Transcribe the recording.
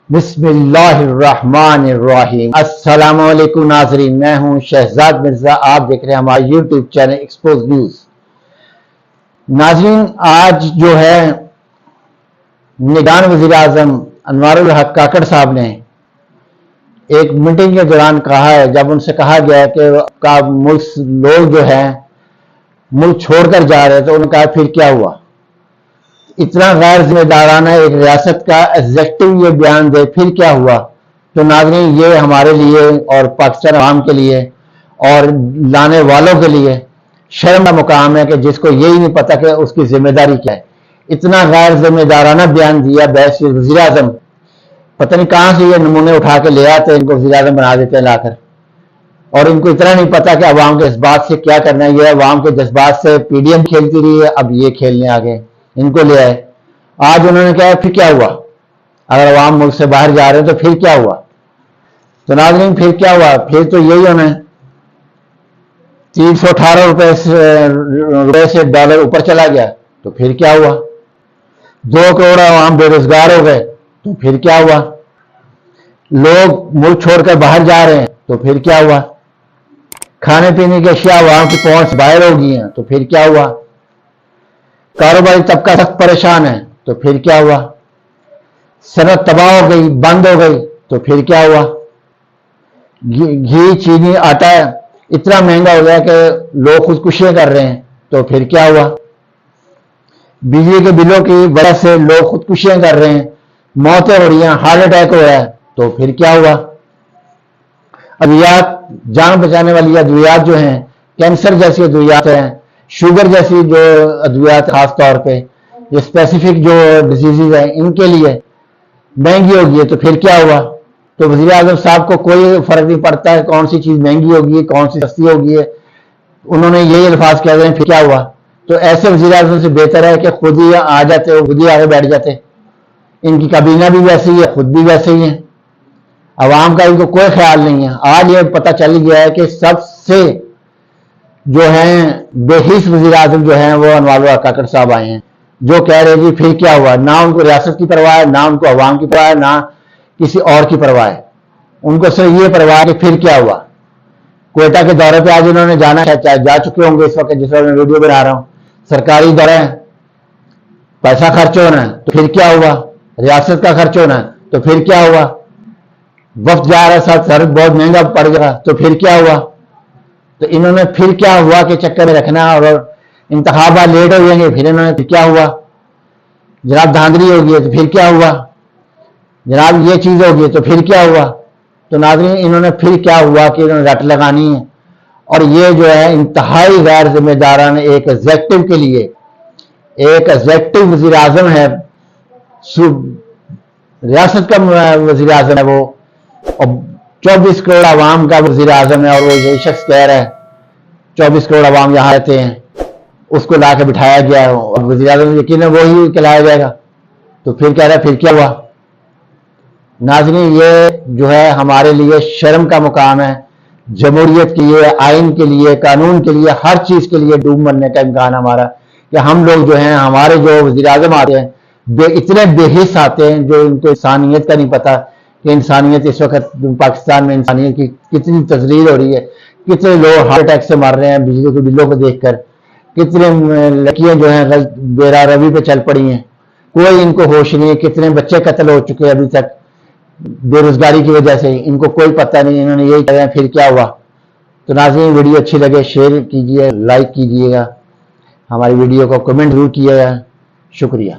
بسم اللہ الرحمن الرحیم۔ السلام علیکم ناظرین، میں ہوں شہزاد مرزا، آپ دیکھ رہے ہیں ہمارا یوٹیوب چینل ایکسپوز نیوز۔ ناظرین، آج جو ہے نگران وزیر اعظم انوار الحق کاکڑ صاحب نے ایک میٹنگ کے دوران کہا ہے، جب ان سے کہا گیا کہ لوگ جو ہیں ملک چھوڑ کر جا رہے، تو انہوں نے کہا پھر کیا ہوا؟ اتنا غیر ذمہ دارانہ ایک ریاست کا ایگزیکٹو یہ بیان دے، پھر کیا ہوا؟ تو ناظرین، یہ ہمارے لیے اور پاکستان عوام کے لیے اور لانے والوں کے لیے شرم کا مقام ہے کہ جس کو یہی نہیں پتا کہ اس کی ذمہ داری کیا ہے۔ اتنا غیر ذمہ دارانہ بیان دیا وزیر اعظم، پتہ نہیں کہاں سے یہ نمونے اٹھا کے لے آتے، ان کو وزیر اعظم بنا دیتے ہیں لا کر، اور ان کو اتنا نہیں پتا کہ عوام کے جذبات سے کیا کرنا ہے۔ یہ عوام کے جذبات سے پی ڈی ایم کھیلتی رہی ہے، اب یہ کھیلنے آگے ان کو لے آئے۔ آج انہوں نے کہا پھر کیا ہوا؟ اگر عوام ملک سے باہر جا رہے ہیں تو پھر کیا ہوا؟ تو ناظرین، پھر کیا ہوا؟ پھر تو یہی ہونا ہے، 318 روپے سے ڈالر اوپر چلا گیا، تو پھر کیا ہوا؟ 2 کروڑ عوام بے روزگار ہو گئے، تو پھر کیا ہوا؟ لوگ ملک چھوڑ کر باہر جا رہے ہیں، تو پھر کیا ہوا؟ کھانے پینے کی اشیاء عوام کی پہنچ باہر ہو گئی ہیں، تو پھر کیا ہوا؟ کاروباری طبقہ سخت پریشان ہے، تو پھر کیا ہوا؟ صنعت تباہ ہو گئی، بند ہو گئی، تو پھر کیا ہوا؟ گھی، چینی، آٹا اتنا مہنگا ہو گیا کہ لوگ خودکشیاں کر رہے ہیں، تو پھر کیا ہوا؟ بجلی کے بلوں کی وجہ سے لوگ خودکشیاں کر رہے ہیں، موتیں ہو رہی ہیں، ہارٹ اٹیک ہو رہا ہے، تو پھر کیا ہوا؟ ادویات، جان بچانے والی ادویات جو ہیں، کینسر جیسی ادویات ہیں، شوگر جیسی جو ادویات خاص طور پہ یہ اسپیسیفک جو ڈیزیزز ہیں، ان کے لیے مہنگی ہوگی ہے، تو پھر کیا ہوا؟ تو وزیر اعظم صاحب کو کوئی فرق نہیں پڑتا ہے کون سی چیز مہنگی ہوگی ہے، کون سی سستی ہوگی ہے، انہوں نے یہی الفاظ کہہ رہے ہیں پھر کیا ہوا؟ تو ایسے وزیر اعظم سے بہتر ہے کہ خود ہی آ جاتے، خود ہی آگے بیٹھ جاتے۔ ان کی کابینہ بھی ویسے ہی ہے، خود بھی ویسے ہی ہے، عوام کا ان کو کوئی خیال نہیں ہے۔ آج یہ پتہ چل گیا ہے کہ سب سے جو ہیں بے حس وزیر اعظم جو ہیں وہ انوار الحق کاکڑ صاحب آئے ہیں، جو کہہ رہے جی پھر کیا ہوا؟ نہ ان کو ریاست کی پرواہ ہے، نہ ان کو عوام کی پرواہ ہے، نہ کسی اور کی پرواہ ہے، ان کو صرف یہ پرواہ ہے کہ پھر کیا ہوا۔ کوئٹہ کے دورے پہ آج انہوں نے جانا ہے، جا چکے ہوں گے اس وقت جس وقت میں ویڈیو بنا رہا ہوں، سرکاری دورہ ہے، پیسہ خرچ ہونا ہے، تو پھر کیا ہوا؟ ریاست کا خرچ ہونا ہے، تو پھر کیا ہوا؟ وفد جا رہا ہے ساتھ، سر بہت مہنگا پڑ گیا، تو پھر کیا ہوا؟ تو انہوں نے پھر کیا ہوا کے چکر میں رکھنا، اور انتخابات لیٹ ہو جائیں گے، پھر انہوں نے پھر کیا ہوا؟ جناب دھاندلی ہوگی ہے، تو پھر کیا ہوا؟ جناب یہ چیز ہوگی تو پھر کیا ہوا؟ تو ناظرین، انہوں نے پھر کیا ہوا کہ انہوں نے رٹ لگانی ہے، اور یہ جو ہے انتہائی غیر ذمہ دارانہ ایک ایگزیکٹو کے لیے، ایک ایگزیکٹو وزیر اعظم ہے، ریاست کا وزیر اعظم ہے وہ، اور 24 کروڑ عوام کا وزیر اعظم ہے، اور وہ یہی شخص کہہ رہا ہے 24 کروڑ عوام یہاں رہتے ہیں، اس کو لا کے بٹھایا گیا ہے، اور وزیر اعظم یقیناً وہی کہلایا جائے گا، تو پھر کہہ رہا ہے پھر کیا ہوا؟ ناظرین، یہ جو ہے ہمارے لیے شرم کا مقام ہے، جمہوریت کے لیے، آئین کے لیے، قانون کے لیے، ہر چیز کے لیے ڈوب مرنے کا امکان ہمارا، کہ ہم لوگ جو ہیں، ہمارے جو وزیر اعظم آتے ہیں اتنے بے حس آتے ہیں، جو ان کو انسانیت کا نہیں پتا کہ انسانیت اس وقت پاکستان میں انسانیت کی کتنی تذلیل ہو رہی ہے، کتنے لوگ ہارٹ اٹیک سے مر رہے ہیں بجلی کے بلوں کو دیکھ کر، کتنے لڑکیاں جو ہیں بے راہ روی پہ چل پڑی ہیں، کوئی ان کو ہوش نہیں ہے، کتنے بچے قتل ہو چکے ابھی تک بے روزگاری کی وجہ سے، ان کو کوئی پتہ نہیں، انہوں نے یہی کہا ہے پھر کیا ہوا؟ تو ناظرین، ویڈیو اچھی لگے شیئر کیجیے، لائک کیجیے گا، ہماری ویڈیو کو کمنٹ ضرور کیجیے گا، شکریہ۔